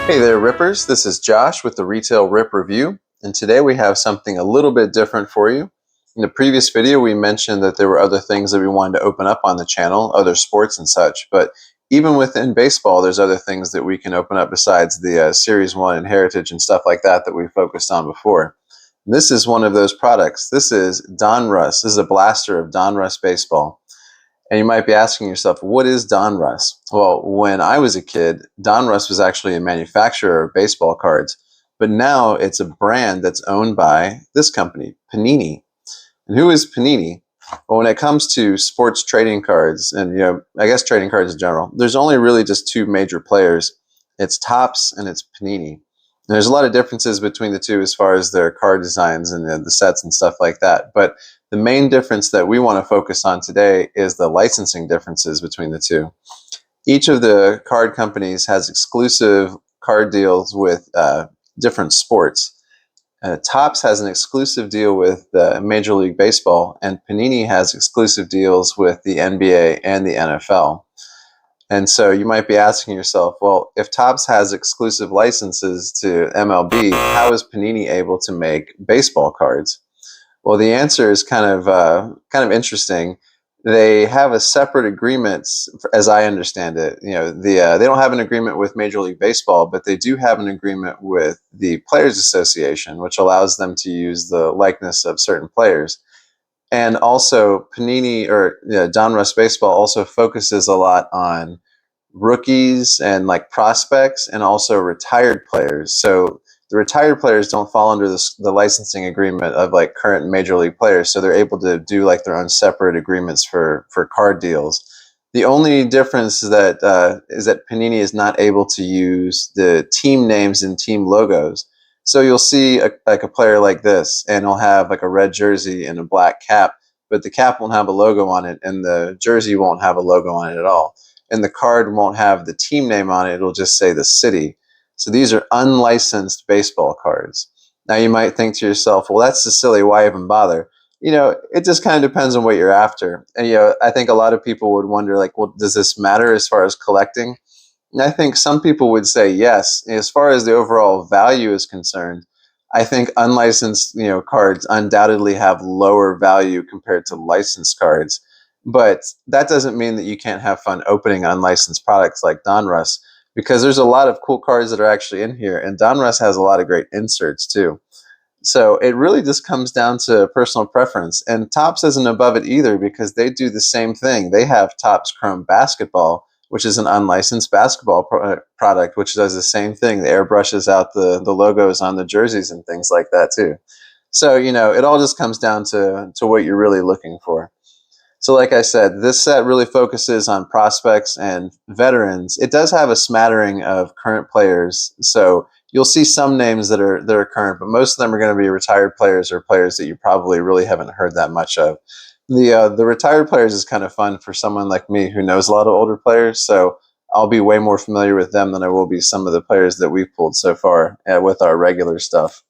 Hey there, Rippers. This is Josh with the Retail Rip Review, and today we have something a little bit different for you. In the previous video, we mentioned that there were other things that we wanted to open up on the channel, other sports and such, but even within baseball, there's other things that we can open up besides the Series 1 and Heritage and stuff like that we focused on before. This is one of those products. This is Donruss. This is a blaster of Donruss Baseball. And you might be asking yourself, what is Donruss? Well, when I was a kid, Donruss was actually a manufacturer of baseball cards, but now it's a brand that's owned by this company, Panini. And who is Panini? Well, when it comes to sports trading cards, and I guess trading cards in general, there's only really just two major players. It's Topps and it's Panini. And there's a lot of differences between the two as far as their card designs and the sets and stuff like that. But the main difference that we want to focus on today is the licensing differences between the two. Each of the card companies has exclusive card deals with different sports. Topps has an exclusive deal with Major League Baseball, and Panini has exclusive deals with the NBA and the NFL. And so you might be asking yourself, well, if Topps has exclusive licenses to MLB, how is Panini able to make baseball cards? Well, the answer is kind of interesting. They have a separate agreement, as I understand it. They don't have an agreement with Major League Baseball, but they do have an agreement with the Players Association, which allows them to use the likeness of certain players. And also, Panini or Donruss Baseball also focuses a lot on rookies and like prospects, and also retired players. So the retired players don't fall under the licensing agreement of like current major league players, so they're able to do like their own separate agreements for card deals. The only difference is that Panini is not able to use the team names and team logos. So you'll see like a player like this, and he'll have like a red jersey and a black cap, but the cap won't have a logo on it, and the jersey won't have a logo on it at all. And the card won't have the team name on it, it'll just say the city. So these are unlicensed baseball cards. Now you might think to yourself, well, that's just silly, why even bother? It just kind of depends on what you're after. And I think a lot of people would wonder, like, well, does this matter as far as collecting? And I think some people would say yes. As far as the overall value is concerned, I think unlicensed, cards undoubtedly have lower value compared to licensed cards. But that doesn't mean that you can't have fun opening unlicensed products like Donruss, because there's a lot of cool cards that are actually in here, and Donruss has a lot of great inserts too. So it really just comes down to personal preference. And Topps isn't above it either, because they do the same thing. They have Topps Chrome Basketball, which is an unlicensed basketball product, which does the same thing. The airbrushes out the logos on the jerseys and things like that too. So, it all just comes down to what you're really looking for. So like I said, this set really focuses on prospects and veterans. It does have a smattering of current players, so you'll see some names that are current, but most of them are going to be retired players or players that you probably really haven't heard that much of. The retired players is kind of fun for someone like me who knows a lot of older players, so I'll be way more familiar with them than I will be some of the players that we've pulled so far with our regular stuff.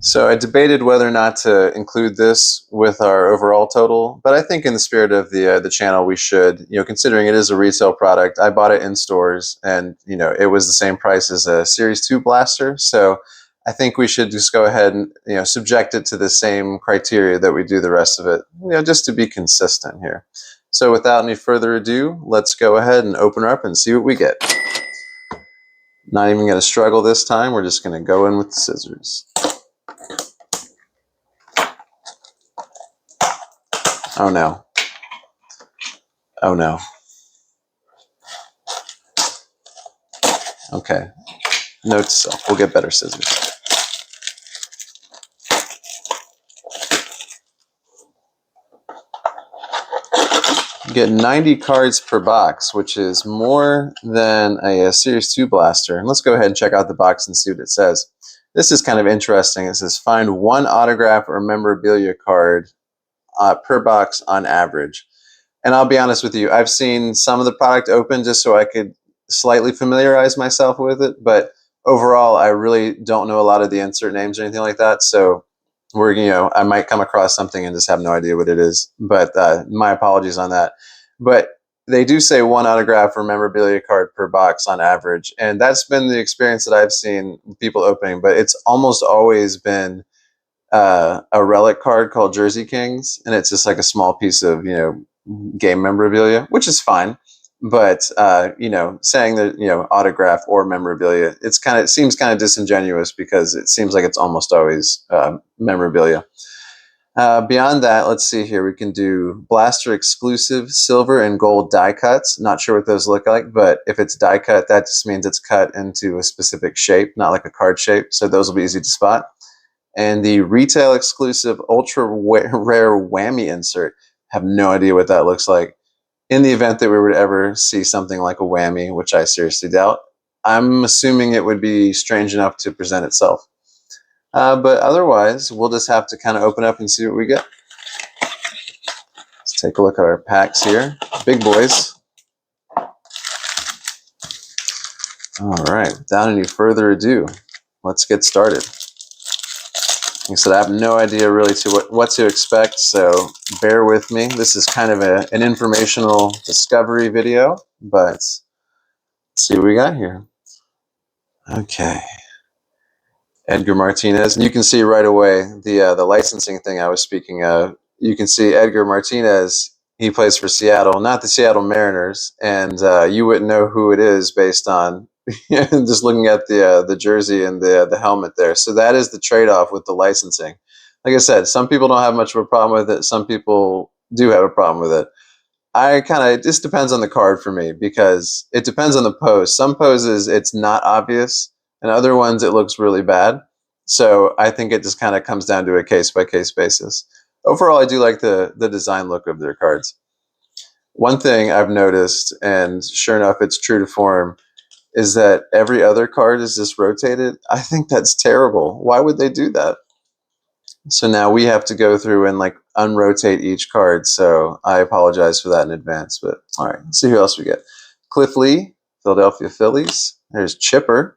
So I debated whether or not to include this with our overall total, but I think in the spirit of the channel, we should. Considering it is a retail product, I bought it in stores, and it was the same price as a Series 2 blaster. So I think we should just go ahead and subject it to the same criteria that we do the rest of it, just to be consistent here. So without any further ado, let's go ahead and open her up and see what we get. Not even going to struggle this time. We're just going to go in with the scissors. Oh no. Oh no. Okay. Note to self, we'll get better scissors. You get 90 cards per box, which is more than a Series 2 blaster. And let's go ahead and check out the box and see what it says. This is kind of interesting. It says, find one autograph or memorabilia card per box on average. And I'll be honest with you, I've seen some of the product open just so I could slightly familiarize myself with it, but overall, I really don't know a lot of the insert names or anything like that. So I might come across something and just have no idea what it is. But my apologies on that. But they do say one autograph or memorabilia card per box on average, and that's been the experience that I've seen people opening. But it's almost always been a relic card called Jersey Kings, and it's just like a small piece of game memorabilia, which is fine. But saying that autograph or memorabilia, it seems kind of disingenuous because it seems like it's almost always memorabilia. Beyond that, let's see here. We can do blaster exclusive silver and gold die cuts. Not sure what those look like, but if it's die cut, that just means it's cut into a specific shape, not like a card shape. So those will be easy to spot. And the retail exclusive ultra rare whammy insert, have no idea what that looks like. In the event that we would ever see something like a whammy, which I seriously doubt, I'm assuming it would be strange enough to present itself. But otherwise, we'll just have to kind of open up and see what we get. Let's take a look at our packs here. Big boys. All right, without any further ado, let's get started. Like I said, I have no idea really to what to expect, so bear with me. This is kind of an informational discovery video, but let's see what we got here. Okay. Edgar Martinez, and you can see right away the licensing thing I was speaking of. You can see Edgar Martinez. He plays for Seattle, not the Seattle Mariners, and you wouldn't know who it is based on just looking at the jersey and the helmet there. So that is the trade-off with the licensing. Like I said, some people don't have much of a problem with it. Some people do have a problem with it. It just depends on the card for me because it depends on the pose. Some poses it's not obvious, and other ones it looks really bad. So I think it just kind of comes down to a case by case basis. Overall, I do like the design look of their cards. One thing I've noticed, and sure enough, it's true to form, is that every other card is just rotated. I think that's terrible. Why would they do that? So now we have to go through and like unrotate each card. So I apologize for that in advance. But all right, let's see who else we get. Cliff Lee, Philadelphia Phillies. There's Chipper.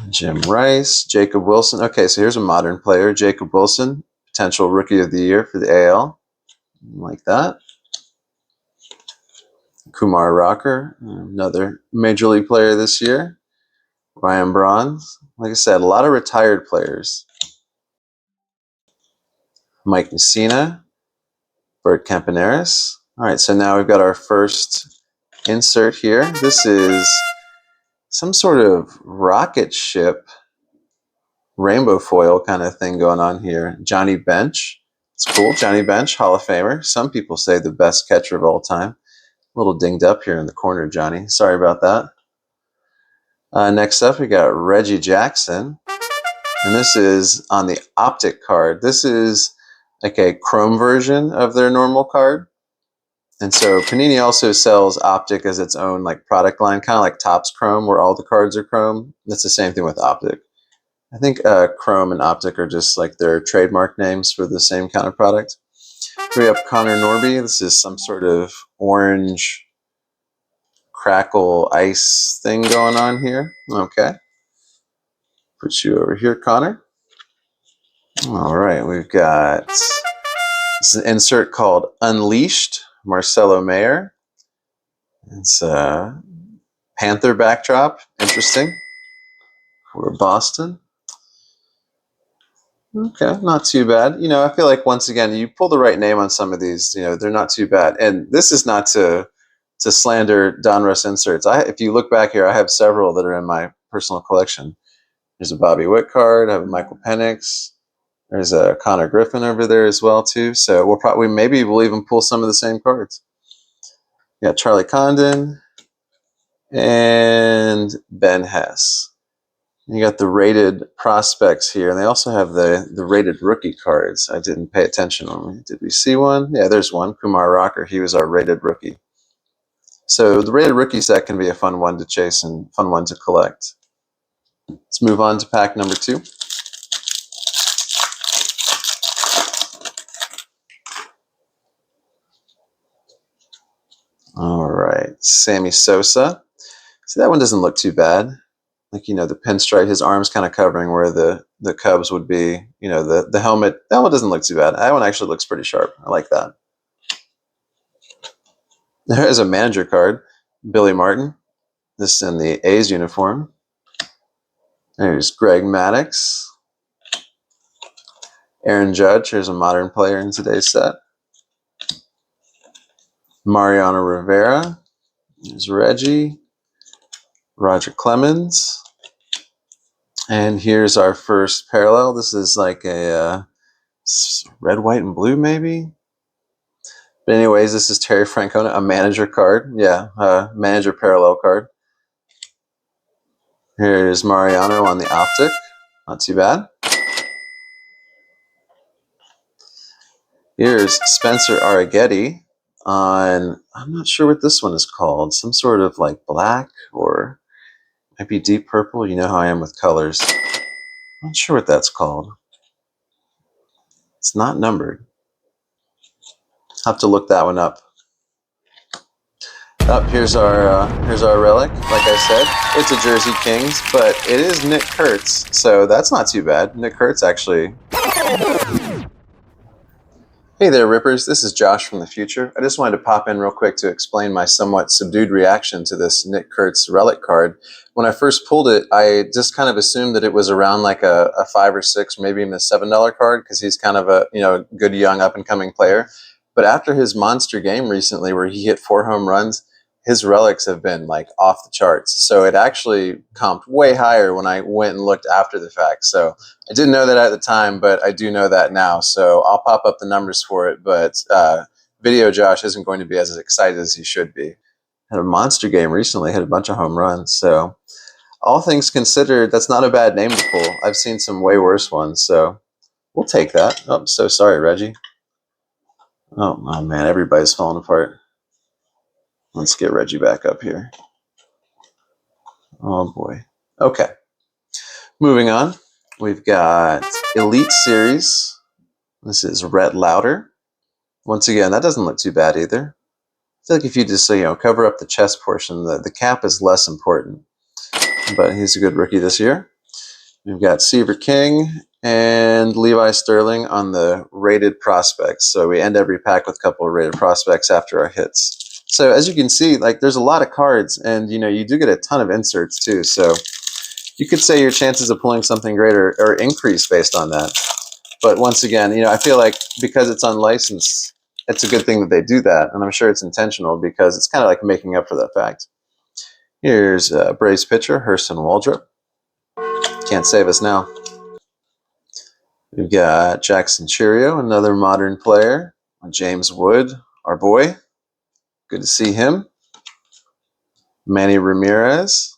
Jim Rice, Jacob Wilson. Okay, so here's a modern player, Jacob Wilson, potential Rookie of the Year for the AL. Like that. Kumar Rocker, another Major League player this year. Ryan Braun. Like I said, a lot of retired players. Mike Messina, Bert Campaneris. All right, so now we've got our first insert here. This is some sort of rocket ship rainbow foil kind of thing going on here. Johnny Bench. It's cool. Johnny Bench, Hall of Famer. Some people say the best catcher of all time. A little dinged up here in the corner, Johnny. Sorry about that. Next up, we got Reggie Jackson. And this is on the Optic card. This is like a chrome version of their normal card. And so Panini also sells Optic as its own like product line, kind of like Topps Chrome, where all the cards are chrome. That's the same thing with Optic. I think Chrome and Optic are just like their trademark names for the same kind of product. We have Connor Norby. This is some sort of orange crackle ice thing going on here. Okay. Put you over here, Connor. All right, we've got this is an insert called Unleashed, Marcelo Mayer. It's a Panther backdrop. Interesting. For Boston. Okay, not too bad. I feel like once again, you pull the right name on some of these, they're not too bad. And this is not to slander Donruss inserts. If you look back here, I have several that are in my personal collection. There's a Bobby Witt card. I have a Michael Penix. There's a Connor Griffin over there as well too. So we'll even pull some of the same cards. Yeah, Charlie Condon and Ben Hess. You got the rated prospects here, and they also have the rated rookie cards. I didn't pay attention on. Did we see one? Yeah, there's one. Kumar Rocker. He was our rated rookie. So the rated rookie set can be a fun one to chase and fun one to collect. Let's move on to pack number 2. All right, Sammy Sosa. See, that one doesn't look too bad. Like, the pinstripe, his arm's kind of covering where the Cubs would be. The helmet, that one doesn't look too bad. That one actually looks pretty sharp. I like that. There is a manager card, Billy Martin. This is in the A's uniform. There's Greg Maddux. Aaron Judge, here's a modern player in today's set. Mariano Rivera. There's Reggie. Roger Clemens. And here's our first parallel. This is like a red, white, and blue, maybe? But anyways, this is Terry Francona, a manager card. Yeah, manager parallel card. Here's Mariano on the optic. Not too bad. Here's Spencer Arrighetti on, I'm not sure what this one is called. Some sort of like black or might be deep purple. You know how I am with colors. I'm not sure what that's called. It's not numbered. Have to look that one up. Here's our relic. Like I said, it's a Jersey Kings, but it is Nick Kurtz, so that's not too bad. Nick Kurtz actually. Hey there, Rippers. This is Josh from the future. I just wanted to pop in real quick to explain my somewhat subdued reaction to this Nick Kurtz relic card. When I first pulled it, I just kind of assumed that it was around like a $5 or $6, maybe even a $7 card, because he's kind of a good young up and coming player. But after his monster game recently, where he hit 4 home runs, his relics have been like off the charts. So it actually comped way higher when I went and looked after the fact. So I didn't know that at the time, but I do know that now. So I'll pop up the numbers for it. But Video Josh isn't going to be as excited as he should be. Had a monster game recently, hit a bunch of home runs. So all things considered, that's not a bad name to pull. I've seen some way worse ones. So we'll take that. Oh, so sorry, Reggie. Oh man, everybody's falling apart. Let's get Reggie back up here. Oh boy. Okay. Moving on. We've got Elite Series. This is Rhett Lauder. Once again, that doesn't look too bad either. I feel like if you just cover up the chest portion, the cap is less important. But he's a good rookie this year. We've got Seaver King and Levi Sterling on the rated prospects. So we end every pack with a couple of rated prospects after our hits. So as you can see, like there's a lot of cards, and you do get a ton of inserts too. So you could say your chances of pulling something greater are increased based on that. But once again, I feel like because it's unlicensed, it's a good thing that they do that, and I'm sure it's intentional because it's kind of like making up for that fact. Here's Braves pitcher Hurston Waldrop. Can't save us now. We've got Jackson Churio, another modern player. James Wood, our boy. Good to see him. Manny Ramirez.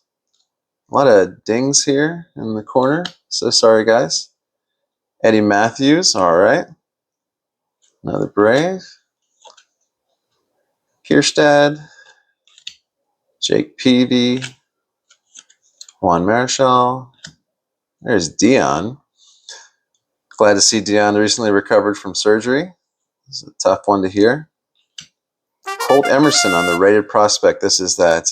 A lot of dings here in the corner. So sorry, guys. Eddie Matthews. All right. Another Brave. Kierstad. Jake Peavy. Juan Marichal. There's Dion. Glad to see Dion recently recovered from surgery. It's a tough one to hear. Colt Emerson on the rated prospect. This is that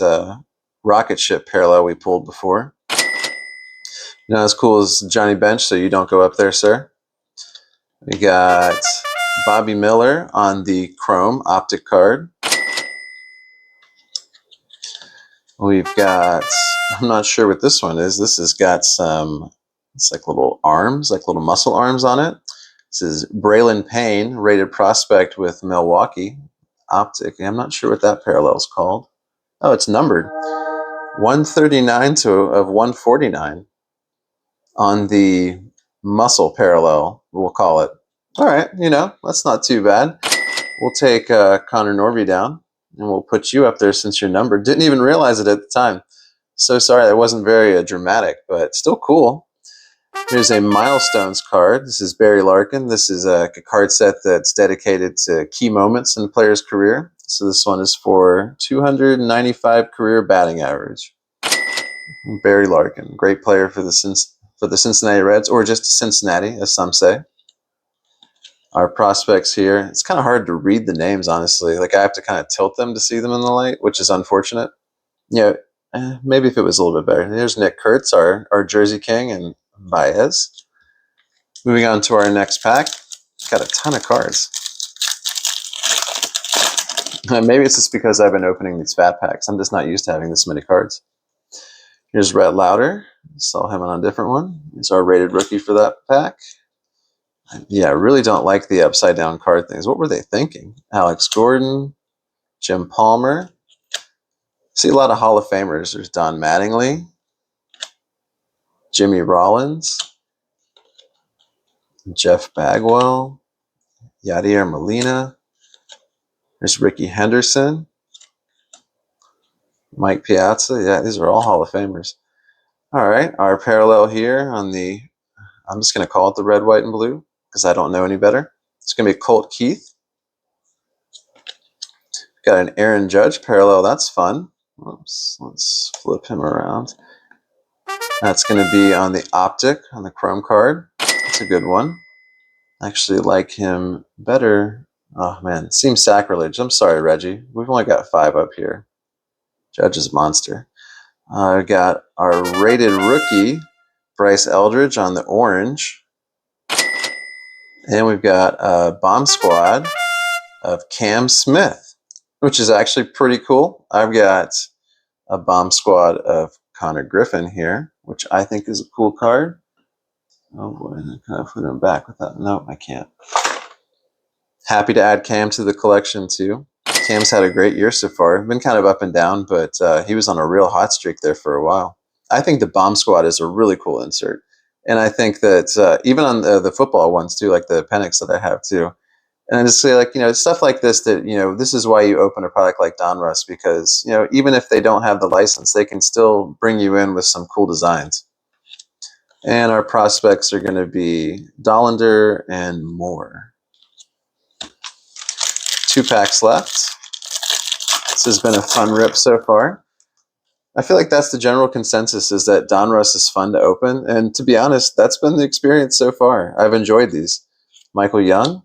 rocket ship parallel we pulled before. Not as cool as Johnny Bench, so you don't go up there, sir. We got Bobby Miller on the Chrome Optic card. We've got, I'm not sure what this one is. This has got some, it's like little arms, like little muscle arms on it. This is Braylon Payne, rated prospect with Milwaukee Optic. I'm not sure what that parallel is called. Oh, it's numbered. 139 of 149 on the muscle parallel, we'll call it. All right, that's not too bad. We'll take Connor Norby down, and we'll put you up there since you're numbered. Didn't even realize it at the time. So sorry, that wasn't very dramatic, but still cool. Here's a Milestones card. This is Barry Larkin. This is a card set that's dedicated to key moments in a player's career. So this one is for 295 career batting average. Barry Larkin, great player for the Cincinnati Reds, or just Cincinnati, as some say. Our prospects here, it's kind of hard to read the names, honestly. Like I have to kind of tilt them to see them in the light, which is unfortunate. Maybe if it was a little bit better. There's Nick Kurtz, our Jersey King, and Baez. Moving on to our next pack. Got a ton of cards. Maybe it's just because I've been opening these fat packs. I'm just not used to having this many cards. Here's Rhett Lauder. Saw him on a different one. He's our rated rookie for that pack. Yeah, I really don't like the upside down card things. What were they thinking? Alex Gordon, Jim Palmer. See a lot of Hall of Famers. There's Don Mattingly, Jimmy Rollins, Jeff Bagwell, Yadier Molina. There's Ricky Henderson, Mike Piazza. Yeah, these are all Hall of Famers. All right, our parallel here on the, I'm just going to call it the red, white, and blue because I don't know any better. It's going to be Colt Keith. Got an Aaron Judge parallel. That's fun. Oops, let's flip him around. That's going to be on the optic on the chrome card. That's a good one. I actually like him better. Oh man, it seems sacrilege. I'm sorry, Reggie. We've only got 5 up here. Judge is monster. We got our rated rookie, Bryce Eldridge on the orange. And we've got a bomb squad of Cam Smith, which is actually pretty cool. I've got a bomb squad of Connor Griffin here, which I think is a cool card. Oh boy, can I put him back with that? No, I can't. Happy to add Cam to the collection too. Cam's had a great year so far. Been kind of up and down, but he was on a real hot streak there for a while. I think the bomb squad is a really cool insert. And I think that even on the football ones too, like the Penix that I have too, and I just say, like, stuff like this, that, this is why you open a product like Donruss, because, even if they don't have the license, they can still bring you in with some cool designs. And our prospects are going to be Dollander and Moore. 2 packs left. This has been a fun rip so far. I feel like that's the general consensus, is that Donruss is fun to open. And to be honest, that's been the experience so far. I've enjoyed these. Michael Young.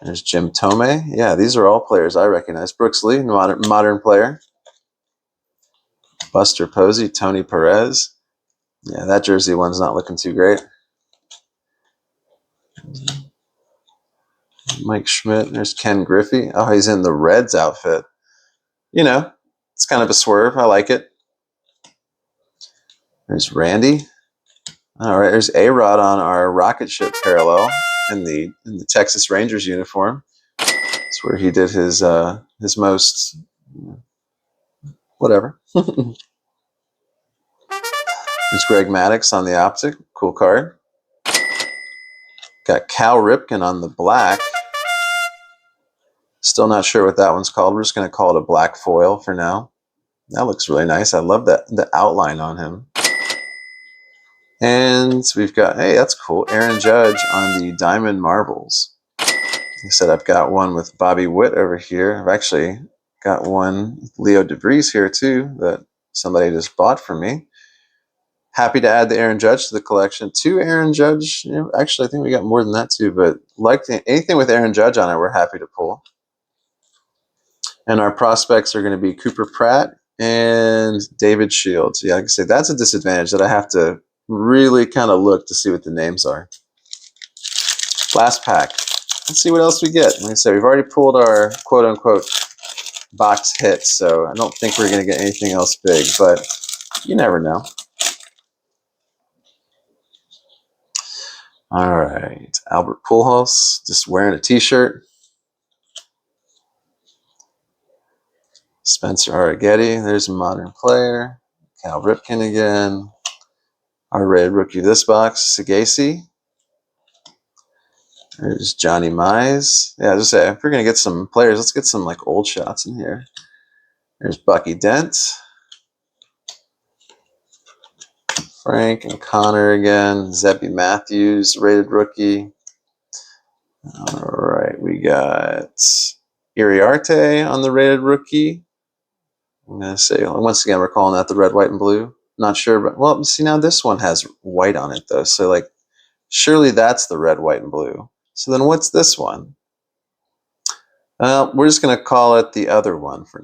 There's Jim Tomei. Yeah, these are all players I recognize. Brooks Lee, modern player. Buster Posey, Tony Perez. Yeah, that jersey one's not looking too great. Mike Schmidt. There's Ken Griffey. Oh, he's in the Reds outfit. It's kind of a swerve. I like it. There's Randy. All right, there's A-Rod on our rocket ship parallel in the Texas Rangers uniform. That's where he did his most whatever. There's Greg Maddux on the optic. Cool card. Got Cal Ripken on the black. Still not sure what that one's called. We're just going to call it a black foil for now. That looks really nice. I love the outline on him. And we've got, hey, that's cool, Aaron Judge on the Diamond Marbles. He said I've got one with Bobby Witt over here. I've actually got one with Leo DeVries here too that somebody just bought for me. Happy to add the Aaron Judge to the collection. 2 Aaron Judge. Actually, I think we got more than that too, but anything with Aaron Judge on it, we're happy to pull. And our prospects are going to be Cooper Pratt and David Shields. Yeah, like I say, that's a disadvantage that I have to really kind of look to see what the names are. Last pack. Let's see what else we get. Like I said, we've already pulled our quote-unquote box hits, so I don't think we're going to get anything else big, but you never know. All right. Albert Pujols, just wearing a T-shirt. Spencer Arrighetti, there's a modern player. Cal Ripken again. Our red rookie of this box, Sagasi. There's Johnny Mize. Yeah, I was just say, if we're going to get some players, let's get some like old shots in here. There's Bucky Dent. Frank and Connor again. Zeppy Matthews, rated rookie. All right, we got Iriarte on the rated rookie. I'm going to say, once again, we're calling that the red, white, and blue. Not sure, but, well, see, now this one has white on it, though. So, like, surely that's the red, white, and blue. So then what's this one? We're just going to call it the other one for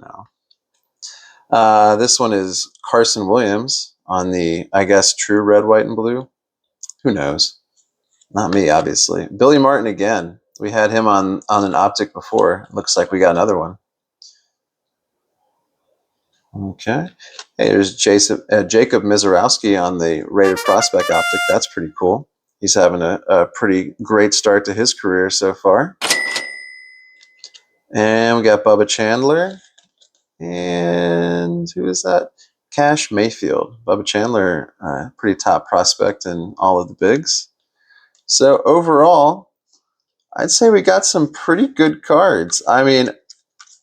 now. This one is Carson Williams on the, I guess, true red, white, and blue. Who knows? Not me, obviously. Billy Martin again. We had him on an optic before. Looks like we got another one. Okay. Hey, there's Jacob Mizorowski on the rated prospect optic. That's pretty cool. He's having a pretty great start to his career so far. And we got Bubba Chandler. And who is that? Cash Mayfield. Bubba Chandler, pretty top prospect in all of the bigs. So overall, I'd say we got some pretty good cards. I mean,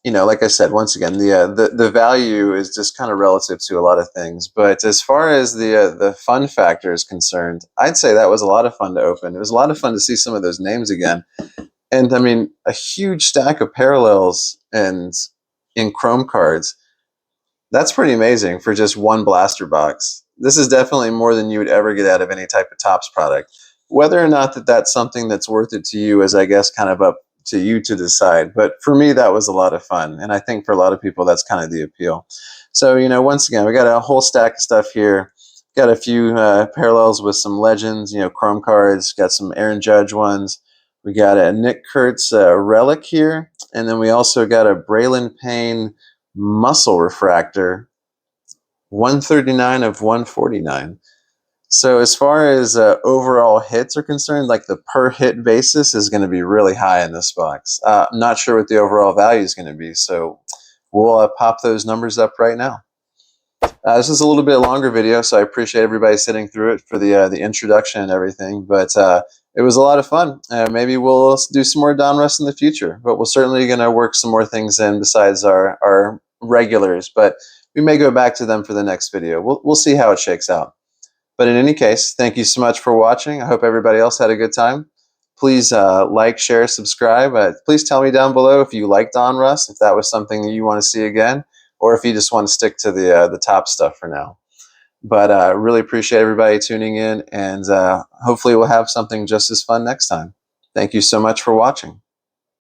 like I said, once again, the value is just kind of relative to a lot of things. But as far as the fun factor is concerned, I'd say that was a lot of fun to open. It was a lot of fun to see some of those names again. And I mean, a huge stack of parallels and in Chrome cards. That's pretty amazing for just one blaster box. This is definitely more than you would ever get out of any type of Topps product. Whether or not that's something that's worth it to you is, I guess, kind of up to you to decide. But for me, that was a lot of fun. And I think for a lot of people, that's kind of the appeal. So, once again, we got a whole stack of stuff here. Got a few parallels with some legends, Chrome cards. Got some Aaron Judge ones. We got a Nick Kurtz relic here. And then we also got a Braylon Payne muscle refractor, 139 of 149. So as far as overall hits are concerned, like the per hit basis is going to be really high in this box. I'm not sure what the overall value is going to be, so we'll pop those numbers up right now. This is a little bit longer video, so I appreciate everybody sitting through it for the introduction and everything. But it was a lot of fun. Maybe we'll do some more Donruss in the future, but we're certainly going to work some more things in besides our regulars. But we may go back to them for the next video. We'll see how it shakes out. But in any case, thank you so much for watching. I hope everybody else had a good time. Please like, share, subscribe. Please tell me down below if you like Donruss, if that was something that you want to see again, or if you just want to stick to the top stuff for now. But I really appreciate everybody tuning in, and hopefully we'll have something just as fun next time. Thank you so much for watching.